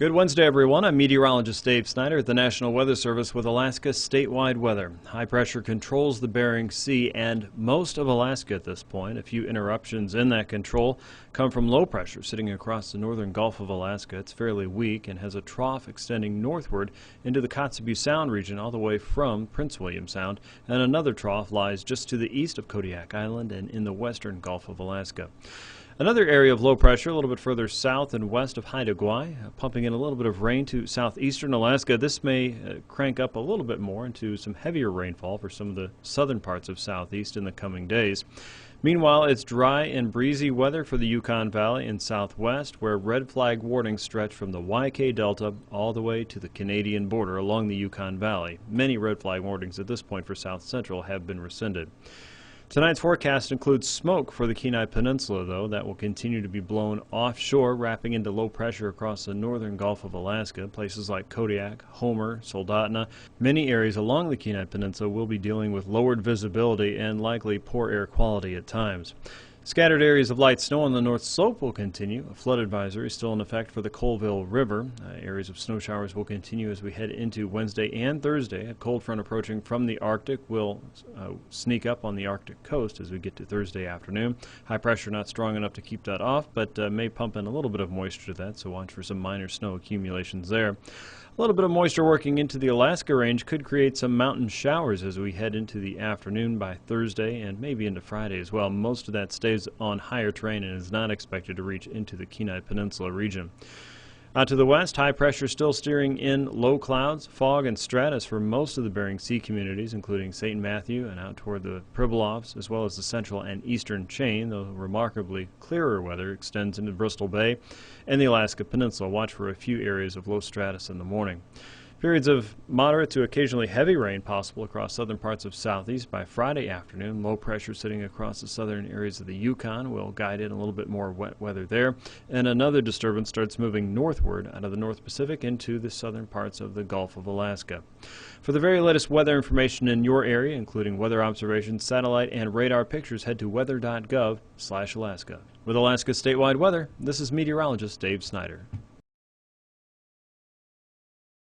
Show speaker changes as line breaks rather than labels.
Good Wednesday, everyone. I'm meteorologist Dave Snyder at the National Weather Service with Alaska's statewide weather. High pressure controls the Bering Sea and most of Alaska at this point. A few interruptions in that control come from low pressure sitting across the northern Gulf of Alaska. It's fairly weak and has a trough extending northward into the Kotzebue Sound region all the way from Prince William Sound, and another trough lies just to the east of Kodiak Island and in the western Gulf of Alaska. Another area of low pressure a little bit further south and west of Haida Gwaii, pumping in a little bit of rain to southeastern Alaska. This may crank up a little bit more into some heavier rainfall for some of the southern parts of southeast in the coming days. Meanwhile, it's dry and breezy weather for the Yukon Valley and southwest, where red flag warnings stretch from the YK Delta all the way to the Canadian border along the Yukon Valley. Many red flag warnings at this point for south central have been rescinded. Tonight's forecast includes smoke for the Kenai Peninsula, though. That will continue to be blown offshore, wrapping into low pressure across the northern Gulf of Alaska. Places like Kodiak, Homer, Soldotna, many areas along the Kenai Peninsula will be dealing with lowered visibility and likely poor air quality at times. Scattered areas of light snow on the north slope will continue. A flood advisory is still in effect for the Colville River. Areas of snow showers will continue as we head into Wednesday and Thursday. A cold front approaching from the Arctic will sneak up on the Arctic coast as we get to Thursday afternoon. High pressure not strong enough to keep that off, but may pump in a little bit of moisture to that, so watch for some minor snow accumulations there. A little bit of moisture working into the Alaska range could create some mountain showers as we head into the afternoon by Thursday and maybe into Friday as well. Most of that stays on higher terrain and is not expected to reach into the Kenai Peninsula region. Out to the west, high pressure still steering in low clouds, fog, and stratus for most of the Bering Sea communities, including St. Matthew and out toward the Pribilofs, as well as the central and eastern chain, though remarkably clearer weather extends into Bristol Bay and the Alaska Peninsula. Watch for a few areas of low stratus in the morning. Periods of moderate to occasionally heavy rain possible across southern parts of southeast by Friday afternoon. Low pressure sitting across the southern areas of the Yukon will guide in a little bit more wet weather there. And another disturbance starts moving northward out of the North Pacific into the southern parts of the Gulf of Alaska. For the very latest weather information in your area, including weather observations, satellite, and radar pictures, head to weather.gov/Alaska. With Alaska's statewide weather, this is meteorologist Dave Snyder.